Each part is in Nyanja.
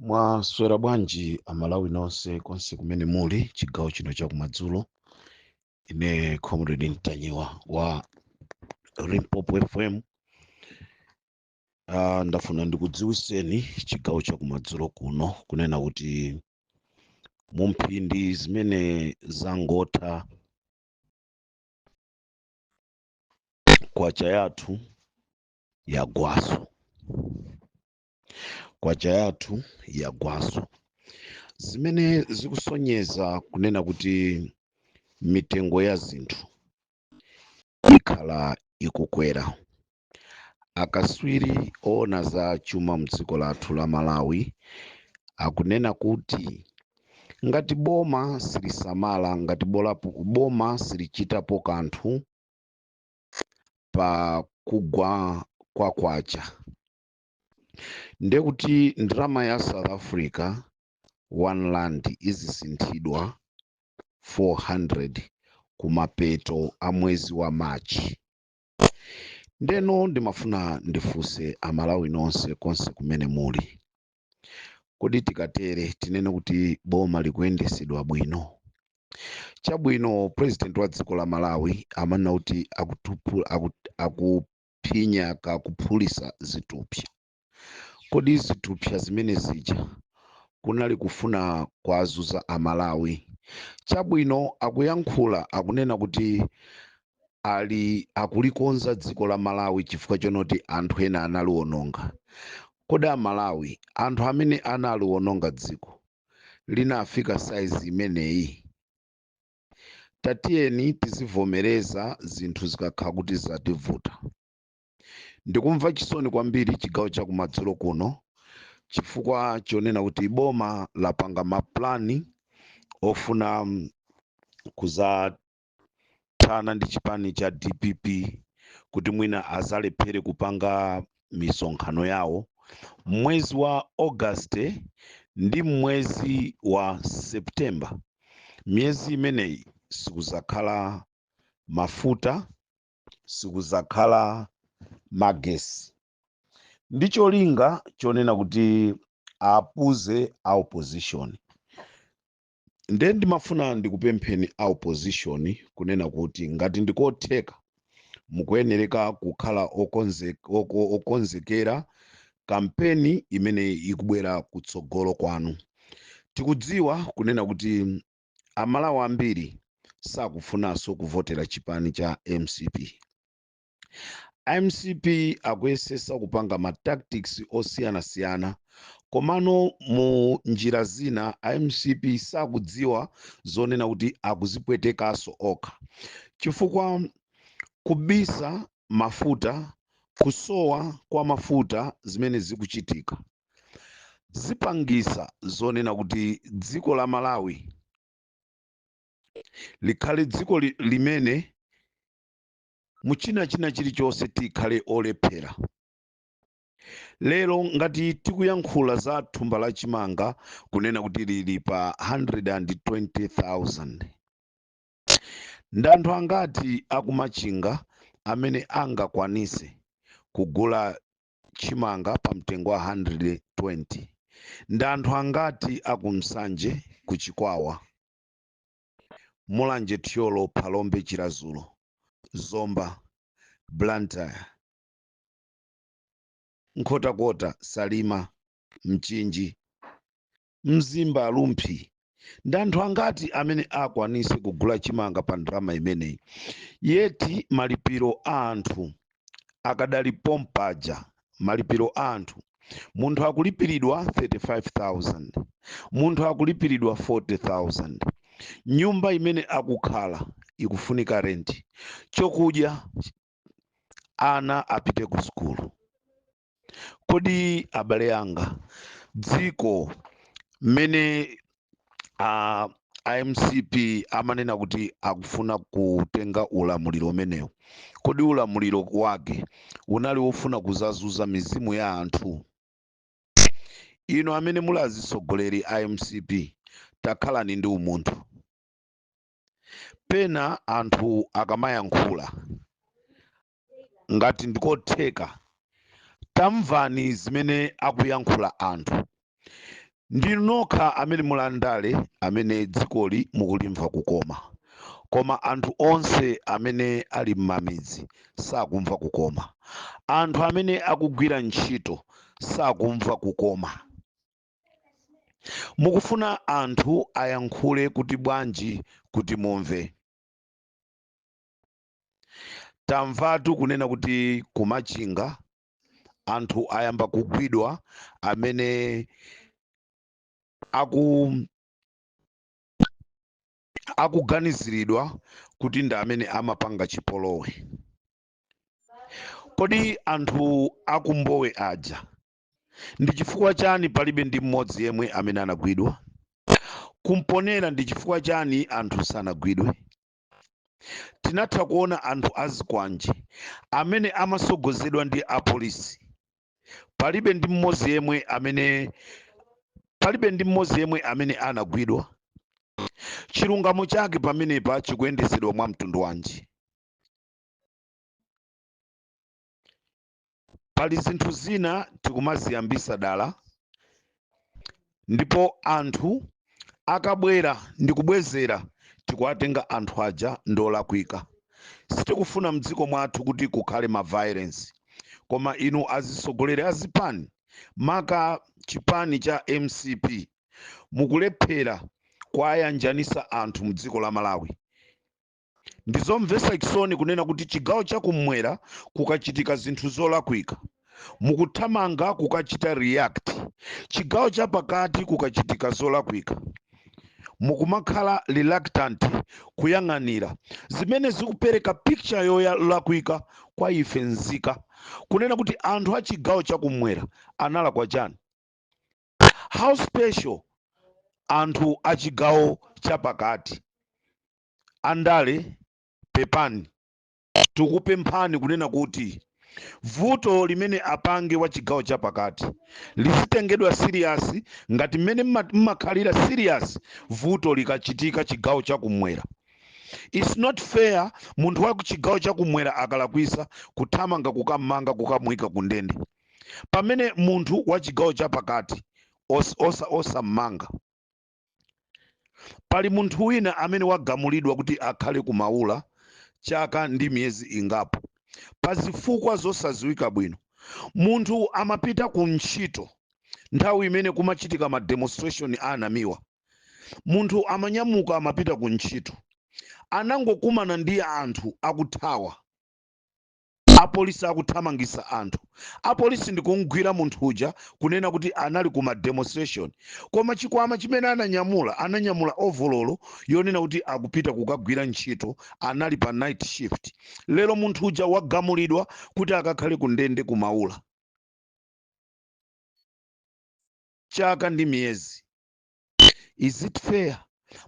Mwaswera bwanji amalawi nonse konse kumene muli chigawo chino chakumadzulo. Ine Comrade Mtanyiwa wa Limpopo FM. Ndafuna ndikudziwiseni chigawo chakumadzulo kuno kunena kuti mumphindi zimene zangotha kwacha yathu yagwaso zimene zikusonyeza kunena kuti mitengo ya zinthu ikhala ikukwera. Akaswiri ona za chuma mdziko lathu la Malawi akunena kuti ngati boma silisamala, ngati boma silichitapo kanthu pa kugwa kwa kwacha, ndekuti ndrama ya South Africa 1 rand izisinthidwa 400 kumapeto a mwezi wa Machi. Ndeno ndimafuna ndifunse amalawi nonse konse kumene muli, kodi tikatere tinene kuti boma likuyendesedwa bwino? Chabwino president wa dziko la Malawi amanena kuti akuphinya kakuphulisa zitupsa. Kodi zitupsa zimene zija kunali kufuna kwazuza amalawi? Chabwino akuyankhula akunena kuti akulikonza dziko la Malawi chifukwa chonoti anthu ena analiononga. Kodi amalawi anthu amene analiononga dziko linafika size imeneyi? Tatiyeni tizivomereza zinthu zikakhala kuti zativuta. Ndikumva chisoni kwambiri chigawo chakumadzulo kuno chifukwa chonena kuti boma lapanga maplani ofuna kuzathana ndi chipani cha DPP kuti mwina azalephere kupanga misonkhano yawo mwezi wa August ndi mwezi wa September. Myezi imeneyi sikuzakhala mafuta, sikuzakhala magesi. Ndicho linga chonena kuti apuze a opposition. Nde ndimafuna ndikupempheni a opposition kunena kuti ngati ndikotheka mukuyenereka kukhala okonzekera kampeni imene ikubwera kutsogolo kwanu. Tikudziwa kunena kuti amalawi ambiri sakufunanso kuvotera chipani cha MCP. MCP akuyesesa kupanga ma tactics osiyanasiyana, komano mu njira zina MCP sakudziwa zonena kuti akuzipwetekaso okha, chifukwa kubisa mafuta, kusowa kwa mafuta zimene zikuchitika zipangisa zonena kuti dziko la Malawi likhale dziko limene muchina chilichonse tikhale olephera. Lero ngati tikuyankhula za thumba la chimanga kunena kuti lili pa 120,000, ndanthu angati akumachinga amene angakwanise kugula chimanga pa mtengo wa 120? Ndanthu angati akumsanje, kuchikwawa, mulanje, Thyolo, Phalombe, Chirazulo, Zomba, Blantyre, Nkhotakota, Salima, Mchinji, Mzimba, Lumphi, ndanthu angati amene akwanise kugula chimanga pa ndrama imeneyi? Yeti malipiro a anthu akadali pompaja, malipiro a anthu, munthu akulipiridwa 35,000, munthu akulipiridwa 40,000. Nyumba imene akukhala ikufunika renti, chokudya, ana apite ku skulu. Kodi abale anga, dziko mmene MCP amanena kuti akufuna kutenga ulamuliro umenewu, kodi ulamuliro wake unali wofuna kuzazuza mizimu ya anthu? Ino amene muli azisogoleri a MCP, takhalani ndi umunthu. Pena anthu akamayankhula ngati ndikotheka tamvani zimene akuyankhula anthu. ndinu nokha amene mulandale amene dzikoli mukulimva kukoma, koma anthu onse amene ali m'mamidzi sakumva kukoma. Anthu amene akugwira ntchito sakumva kukoma. Mukufuna anthu ayankhule kuti bwanji kuti mumve. Tamvatu kunena kuti kumachinga anthu ayamba kugwidwa amene akuganiziridwa kuti ndi amene amapanga chipolowe. Kodi anthu akumbowe aja ndi chifukwa chani palibe ndi mmodzi yemwe amene anagwidwa? Kumponera ndi chifukwa chani anthu sanagwidwe? Tinatha kuona anthu azikwanji amene amasogozedwa ndi apolisi, palibe ndi mmodzi yemwe amene anagwidwa. Chilungamo chake pamenepa chikuyendesedwa mwa mtundu wanji? Pali zinthu zina tikumaziyambisa dala, ndipo anthu akabwera ndi kubwezera tikuwatenga anthu aja ndolakwika. Sitikufuna mdziko mwathu kuti kukhale ma violence, koma inu azisogoleri azipani maka chipani cha MCP mukulephera kwayanjanisa anthu mdziko la Malawi. Ndizomvesa chisoni kunena kuti chigawo chakumwera kukachitika zinthu zolakwika mukuthamanga kukachita react, chigawo chapakati kukachitika zolakwika mukumakhala reluctant kuyang'anira zimene zikupereka picture yolakwika kwa ife nzika, kunena kuti anthu a chigawo chakumwera analakwa chani. How special anthu a chigawo chapakati? Andale pepani tikupemphani kunena kuti vuto limene apange wa chigawo chapakati lisitengedwa serious ngati mmene mmakhalira serious vuto likachitika chigawo chakumwera. It's not fair munthu wa chigawo chakumwera akalakwisa kuthamanga kukamanga kukamuyika kundende, pamene munthu wa chigawo chapakati osamanga. Pali munthu wina amene wagamulidwa kuti akhale kumaula chaka ndi miyezi ingapo pa zifukwa zosaziwika bwino. Munthu amapita ku ntchito nthawi imene kumachitika ma demonstration anamiwa, munthu amanyamuka amapita ku ntchito, anangokumana ndi anthu akuthawa, apolisi akuthamangisa anthu. Apolisi ndikungwira munthu uja kunena kuti anali kuma demonstration, koma chikwama chimene ananyamula ovololo yonena kuti akupita kukagwira ntchito, anali pa night shift. Lero munthu uja wagamulidwa kuti akakhale kundende kumaula chaka ndi miyezi. Is it fair?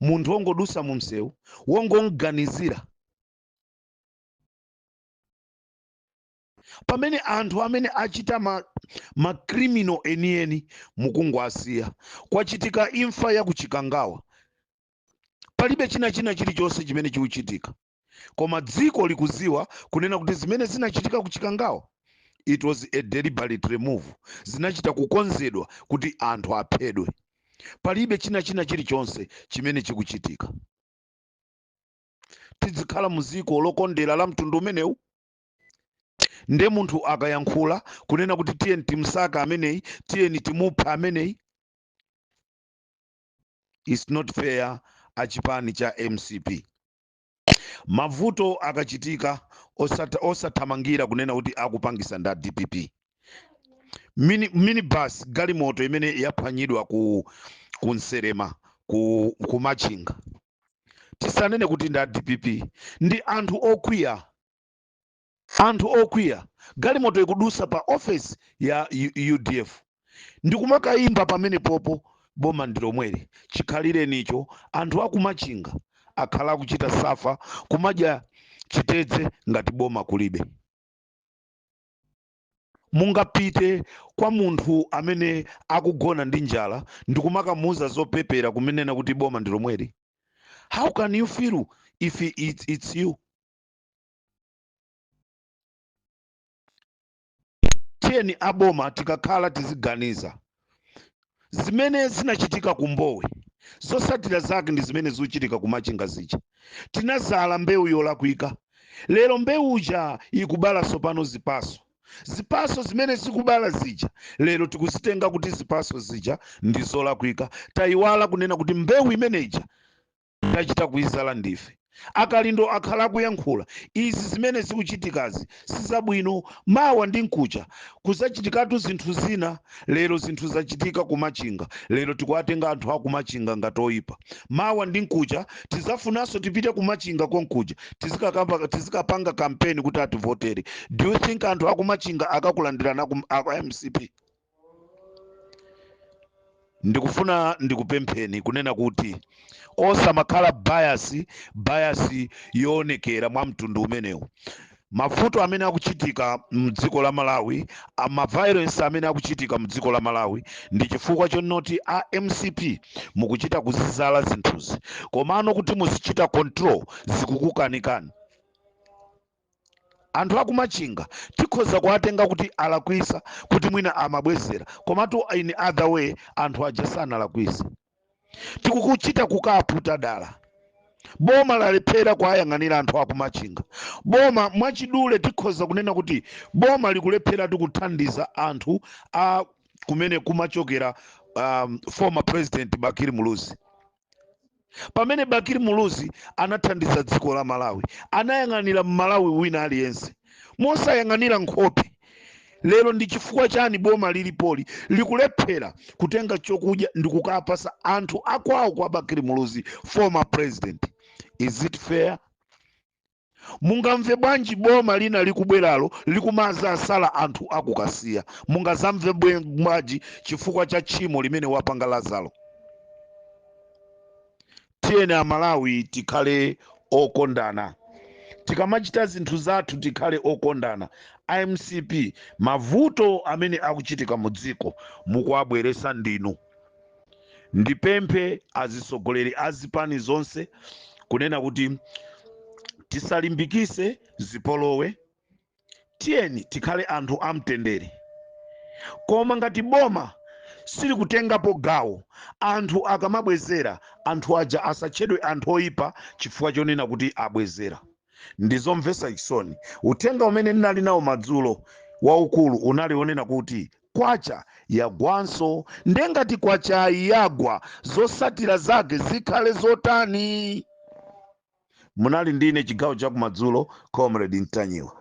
Munthu wongodusa mu msewu wongonganizira, pamene anthu amene achita ma criminal enieni mukungwasiya. Kwachitika imfa ya kuchikangawa, palibe china chilichonse chimene chikuchitika, koma dziko likuziwa kunena kuti zimene zinachitika kuchikangawa it was a deliberate remove, zinachita kukonzedwa kuti anthu aphedwe. Palibe china chilichonse chimene chikuchitika. Tizikhala muziko lokondera la mtundu umenewu, nde munthu akayankhula kunena kuti tiyeni timsaka ameneyi, tiyeni timupha ameneyi. It's not fair achipani cha MCP. Mavuto akachitika osathamangira kunena kuti akupangisa nda DPP. Minibus galimoto imene yaphwanyidwa ku Nserema ku Machinga, tisanene kuti nda DPP, ndi anthu okwiya. Anthu okwiya, galimoto ikudusa pa office ya UDF ndikumakayimba pamene popo boma ndilomwere. Chikhalirenicho anthu akumachinga akhala kuchita safa kumadya chitedze ngati boma kulibe. Mungapite kwa munthu amene akugona ndi njala ndikumakamuza zopepera kumenena kuti boma ndilomwere? How can you feel if it's you? Tiyeni aboma tikakhala tiziganiza zimene zinachitika ku Mbowe zotsatira zake ndi zimene zikuchitika ku Machinga zija. Tinazala mbewu yolakwika, lero mbewuja ikubala sopano zipaso zimene zikubala zija lero tikuzitenga kuti zipaso zija ndi zolakwika. Tayiwala kunena kuti mbewu imeneja tachita kuyizala ndife. Akalindo akhala kuyankhula izi zimene zikuchitikazi sizabwino. Mawa ndi mkucha kuzachitikatu zinthu zina. Lero zinthu zachitika ku Machinga, lero tikuwatenga anthu aku Machinga ngati oyipa. Mawa ndi mkucha tizafunanso tipite ku Machinga konkuja tizikapanga kampeni kuti ativotere. Do you think anthu aku Machinga akakulandirana aku MCP? Ndikufuna ndikupempheni kunena kuti osamakhala bias yoonekera mwa mtundu umenewu. Mavuto amene akuchitika mdziko la Malawi, violence amene akuchitika mdziko la Malawi ndi chifukwa chonoti a MCP mukuchita kuzizala zinthuzi, komano kuti muzichita control zikukukanikani. Anthu aku Machinga tikhoza kuwatenga kuti alakwisa kuti mwina amabwezera, komatu in other way anthu aja sanalakwisa. Tikukuchita kukaputa dala. Boma lalephera kuwayang'anira anthu aku Machinga. Boma mwachidule tikhoza kunena kuti boma likulephera tikuthandiza anthu a kumene kumachokera former president Bakiri Muluzi. Pamene Bakiri Muluzi anathandiza dziko la Malawi, anayang'anira Malawi wina aliyense mosayang'anira nkhope. Lero ndi chifukwa chani boma lilipoli likulephera kutenga chokudya ndikukapasa anthu akwawo kwa Bakiri Muluzi former president? Is it fair? Mungamve bwanji boma lina likubweralo likumaza asala anthu akukasiya? Mungazamve bwanji chifukwa cha tchimo limene wapanga Lazaro? Tiyeni Amalawi tikhale okondana. Tikamachita zinthu zathu tikhale okondana. MCP mavuto amene akuchitika mu dziko mukuwabweresa ndinu. Ndipemphe azisogoleri azipani zonse kunena kuti tisalimbikise zipolowe. Tiyeni tikhale anthu amtendere. Koma ngati boma sili kutengapo gawo, anthu akamabwezera anthu aja asachedwe anthu oyipa chifukwa chonena kuti abwezera. Ndizomvesa chisoni. Uthenga umene ndinali nawo madzulo waukulu unali onena kuti kwacha yagwanso, ndengati kwacha yagwa zotsatira zake zikhale zotani. Munali ndine chigawo cha kumadzulo, Comrade Ntanyiwa.